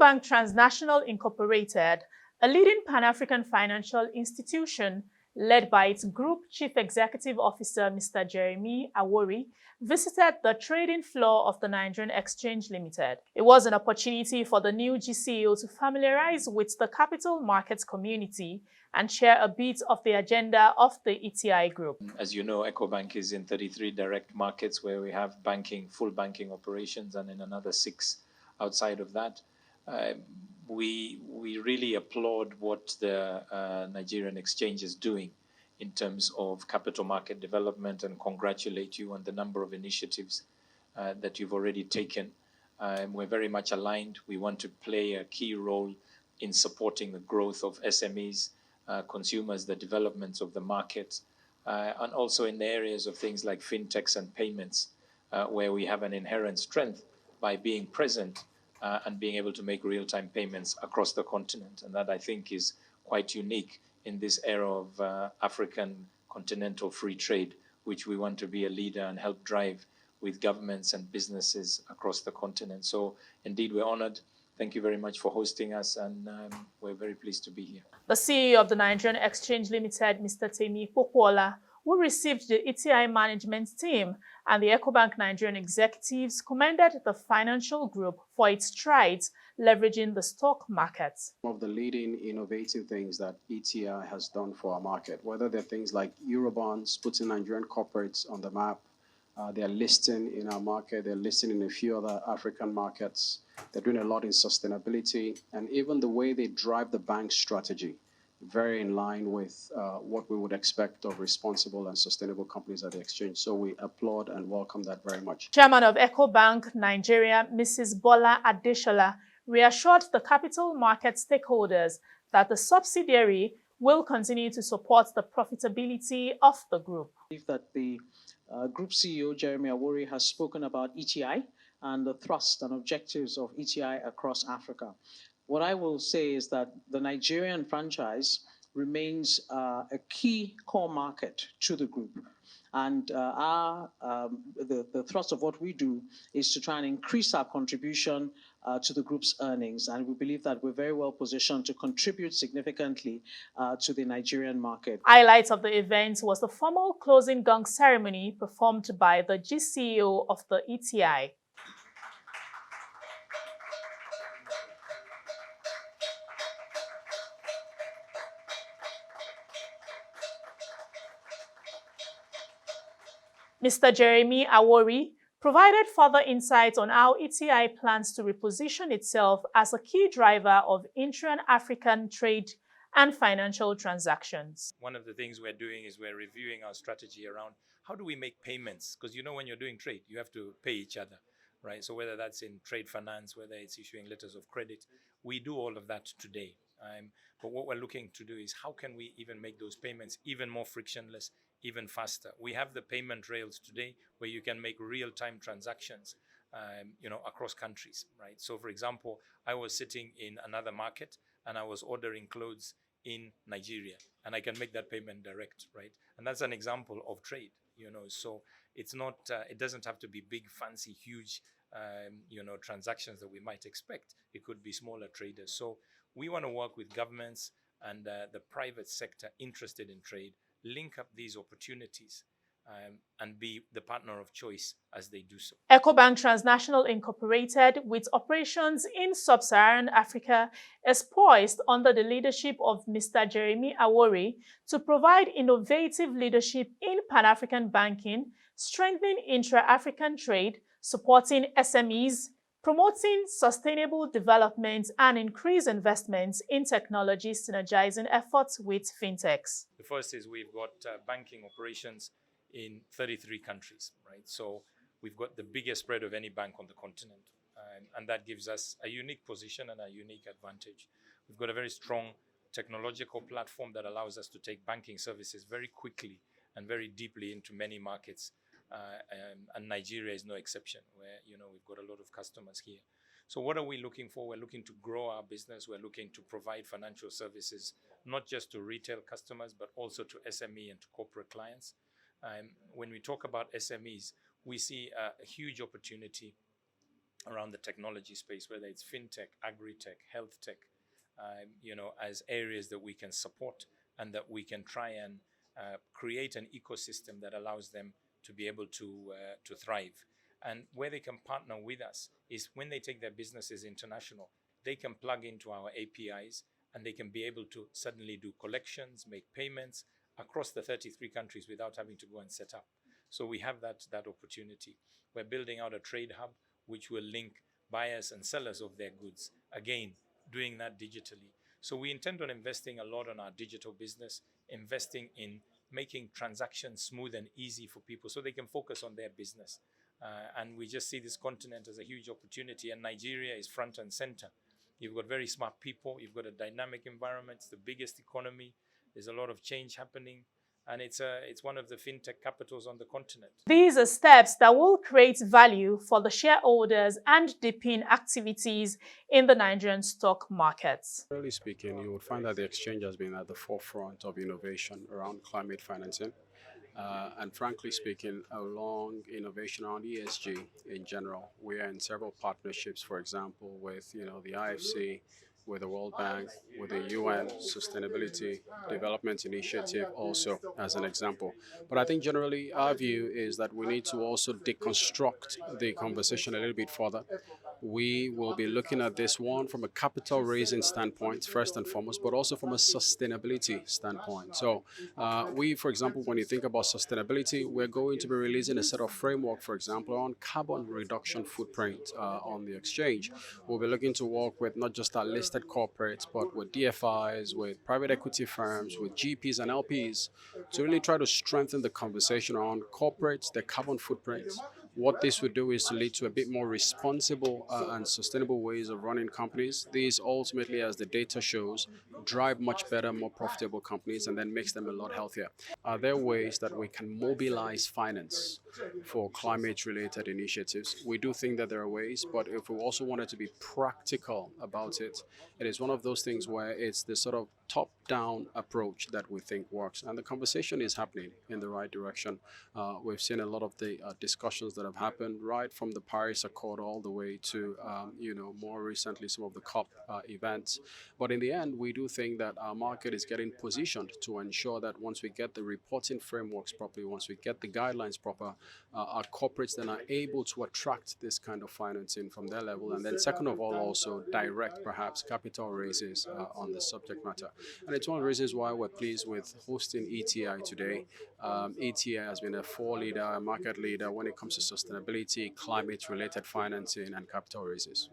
Ecobank Transnational Incorporated, a leading Pan-African financial institution led by its Group Chief Executive Officer Mr. Temi Awori, visited the trading floor of the Nigerian Exchange Limited. It was an opportunity for the new GCEO to familiarize with the capital markets community and share a bit of the agenda of the ETI group. As you know, Ecobank is in 33 direct markets where we have banking, full banking operations, and in another 6 outside of that. We really applaud what the Nigerian exchange is doing in terms of capital market development and congratulate you on the number of initiatives that you've already taken. We're very much aligned. We want to play a key role in supporting the growth of SMEs, consumers, the developments of the market, and also in the areas of things like fintechs and payments, where we have an inherent strength by being present and being able to make real-time payments across the continent. And that, I think, is quite unique in this era of African continental free trade, which we want to be a leader and help drive with governments and businesses across the continent. So indeed, we're honored. Thank you very much for hosting us, and we're very pleased to be here. The CEO of the Nigerian Exchange Limited, Mr. Temi Popoola, who received the ETI management team and the Ecobank Nigerian executives, commended the financial group for its strides leveraging the stock market. Some of the leading innovative things that ETI has done for our market, whether they're things like Eurobonds, putting Nigerian corporates on the map, they're listing in our market, they're listing in a few other African markets, they're doing a lot in sustainability, and even the way they drive the bank strategy, very in line with what we would expect of responsible and sustainable companies at the exchange. So we applaud and welcome that very much. Chairman of Ecobank Nigeria, Mrs. Bola Adeshola, reassured the capital market stakeholders that the subsidiary will continue to support the profitability of the group. I believe that the Group CEO, Temi Awori, has spoken about ETI and the thrust and objectives of ETI across Africa. What I will say is that the Nigerian franchise remains a key core market to the group. And the thrust of what we do is to try and increase our contribution to the group's earnings. And we believe that we're very well positioned to contribute significantly to the Nigerian market. Highlight of the event was the formal closing gong ceremony performed by the GCEO of the ETI. Mr. Temi Awori provided further insight on how ETI plans to reposition itself as a key driver of intra-African trade and financial transactions. One of the things we're doing is we're reviewing our strategy around how do we make payments? Because you know, when you're doing trade, you have to pay each other, right? So whether that's in trade finance, whether it's issuing letters of credit, we do all of that today. But what we're looking to do is how can we even make those payments even more frictionless, even faster? We have the payment rails today where you can make real-time transactions, across countries, right? So, for example, I was sitting in another market and I was ordering clothes in Nigeria, and I can make that payment direct, right? And that's an example of trade, So it's not, it doesn't have to be big, fancy, huge, transactions that we might expect. It could be smaller traders. So we want to work with governments and the private sector interested in trade, link up these opportunities and be the partner of choice as they do so. Ecobank Transnational Incorporated, with operations in sub-Saharan Africa, is poised under the leadership of Mr. Temi Awori to provide innovative leadership in Pan-African banking, strengthening intra-African trade, supporting SMEs, promoting sustainable development, and increase investments in technology, synergizing efforts with fintechs. The first is we've got banking operations in 33 countries, right? So we've got the biggest spread of any bank on the continent, and that gives us a unique position and a unique advantage. We've got a very strong technological platform that allows us to take banking services very quickly and very deeply into many markets. And Nigeria is no exception, where we've got a lot of customers here. So what are we looking for? We're looking to grow our business. We're looking to provide financial services, not just to retail customers, but also to SME and to corporate clients. When we talk about SMEs, we see a huge opportunity around the technology space, whether it's fintech, agri-tech, health tech, as areas that we can support and that we can try and create an ecosystem that allows them to be able to thrive. And where they can partner with us is when they take their businesses international, they can plug into our APIs and they can be able to suddenly do collections, make payments across the 33 countries without having to go and set up. So we have that opportunity. We're building out a trade hub which will link buyers and sellers of their goods, again, doing that digitally. So we intend on investing a lot on our digital business, investing in making transactions smooth and easy for people so they can focus on their business. And we just see this continent as a huge opportunity, and Nigeria is front and center. You've got very smart people, you've got a dynamic environment, it's the biggest economy, there's a lot of change happening, and it's one of the fintech capitals on the continent. These are steps that will create value for the shareholders and deepen activities in the Nigerian stock markets. Generally speaking, you would find that the exchange has been at the forefront of innovation around climate financing. And frankly speaking, along innovation around ESG in general, we are in several partnerships, for example, with the IFC, with the World Bank, with the UN Sustainability Development Initiative also as an example. But I think generally our view is that we need to also deconstruct the conversation a little bit further. We will be looking at this one from a capital raising standpoint, first and foremost, but also from a sustainability standpoint. So we, for example, when you think about sustainability, we're going to be releasing a set of framework, for example, on carbon reduction footprint on the exchange. We'll be looking to work with not just our listed corporates, but with DFIs, with private equity firms, with GPs and LPs, to really try to strengthen the conversation around corporates, their carbon footprints. What this would do is to lead to a bit more responsible and sustainable ways of running companies. These ultimately, as the data shows, drive much better, more profitable companies and then makes them a lot healthier. Are there ways that we can mobilize finance for climate-related initiatives? We do think that there are ways, but if we also wanted to be practical about it, it is one of those things where it's the sort of top-down approach that we think works. And the conversation is happening in the right direction. We've seen a lot of the discussions that have happened right from the Paris Accord all the way to, more recently some of the COP events. But in the end, we do think that our market is getting positioned to ensure that once we get the reporting frameworks properly, once we get the guidelines proper, our corporates then are able to attract this kind of financing from their level. And then second of all, also direct perhaps capital raises on the subject matter. And it's one of the reasons why we're pleased with hosting ETI today. ETI has been a market leader when it comes to sustainability, climate-related financing, and capital raises.